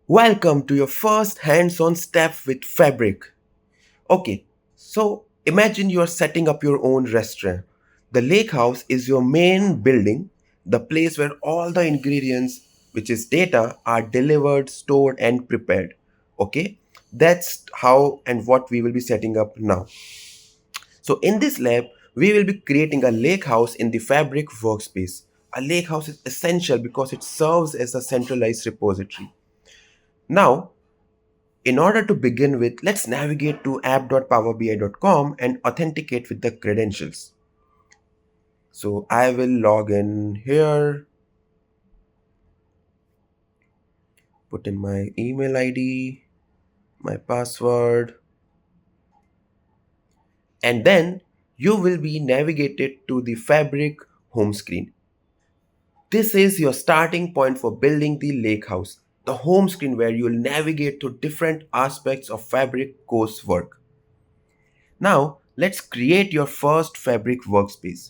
Welcome to your first hands on step with Fabric. Okay, so imagine you are setting up your own restaurant. The lake house is your main building, the place where all the ingredients, which is data, are delivered, stored, and prepared. Okay, that's how and what we will be setting up now. So, in this lab, we will be creating a lake house in the Fabric workspace. A lake house is essential because it serves as a centralized repository. Now, in order to begin with, let's navigate to app.powerbi.com and authenticate with the credentials. So I will log in here, put in my email ID, my password, and then you will be navigated to the Fabric home screen. This is your starting point for building the lakehouse, the home screen where you will navigate through different aspects of Fabric coursework. Now, let's create your first Fabric workspace.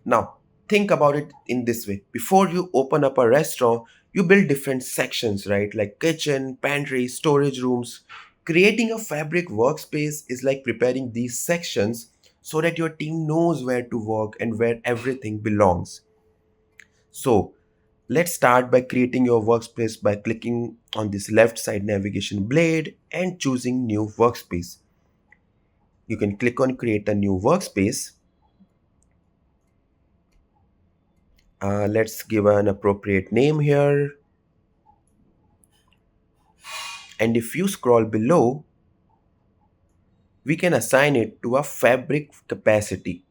Now, think about it in this way. Before you open up a restaurant, you build different sections, right? Like kitchen, pantry, storage rooms. Creating a Fabric workspace is like preparing these sections so that your team knows where to work and where everything belongs. So, let's start by creating your workspace by clicking on this left side navigation blade and choosing new workspace. You can click on create a new workspace. Let's give an appropriate name here. And if you scroll below, we can assign it to a fabric capacity.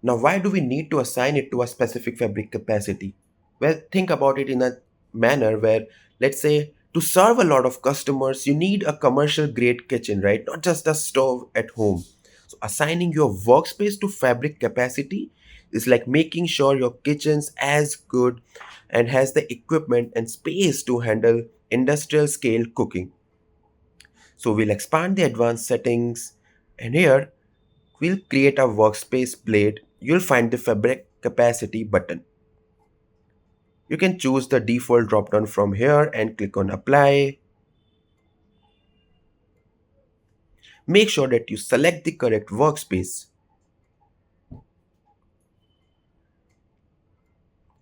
Now, why do we need to assign it to a specific fabric capacity? Well, think about it in a manner where, let's say, to serve a lot of customers, you need a commercial grade kitchen, right? Not just a stove at home. So, assigning your workspace to fabric capacity is like making sure your kitchen's as good and has the equipment and space to handle industrial scale cooking. So, we'll expand the advanced settings, and here we'll create a workspace blade. You'll find the fabric capacity button. You can choose the default dropdown from here and click on apply. Make sure that you select the correct workspace.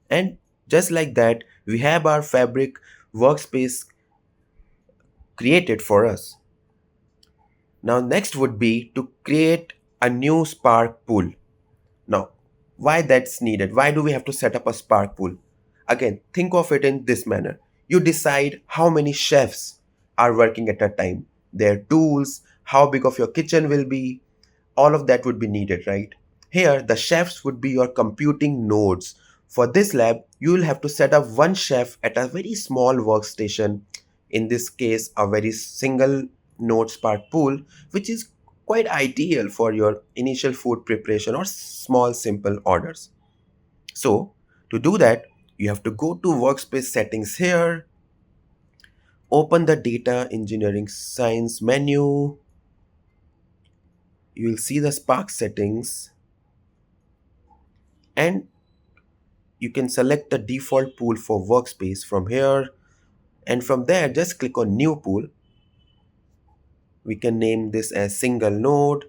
And just like that, we have our fabric workspace created for us. Now next would be to create a new Spark pool. Now, why that's needed? Why do we have to set up a Spark pool? Again, think of it in this manner. You decide how many chefs are working at a time, their tools, how big of your kitchen will be, all of that would be needed, right? Here, the chefs would be your computing nodes. For this lab, you will have to set up one chef at a very small workstation, in this case, a very single node Spark pool, which is quite ideal for your initial food preparation or small simple orders. So, to do that, you have to go to workspace settings here, open the data engineering science menu, you will see the Spark settings, and you can select the default pool for workspace from here, and from there just click on new pool. We can name this as single node.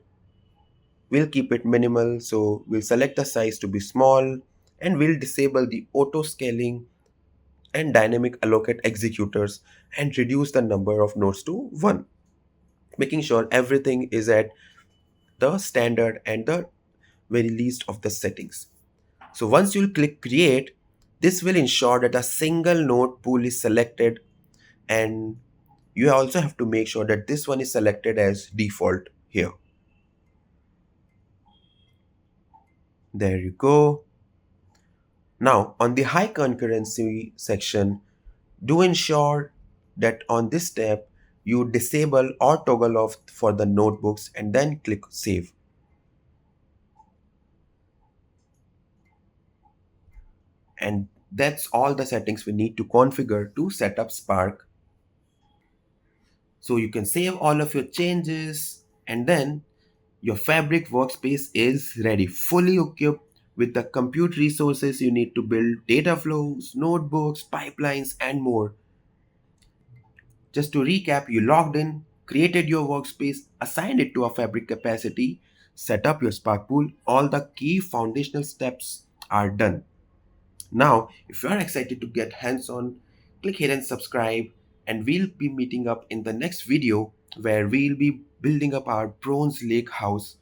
We'll keep it minimal, so we'll select the size to be small, and we'll disable the auto scaling and dynamic allocate executors and reduce the number of nodes to 1, making sure everything is at the standard and the very least of the settings. So once you'll click create, this will ensure that a single node pool is selected, and you also have to make sure that this one is selected as default here. There you go. Now on the high concurrency section, do ensure that on this tab you disable or toggle off for the notebooks and then click save. And that's all the settings we need to configure to set up Spark. So you can save all of your changes, and then your Fabric workspace is ready, fully equipped with the compute resources you need to build data flows, notebooks, pipelines, and more. Just to recap, you logged in, created your workspace, assigned it to a fabric capacity, set up your Spark pool. All the key foundational steps are done. Now, if you are excited to get hands on, click here and subscribe. And we'll be meeting up in the next video where we'll be building up our bronze lake house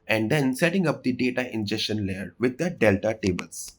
and then setting up the data ingestion layer with the delta tables.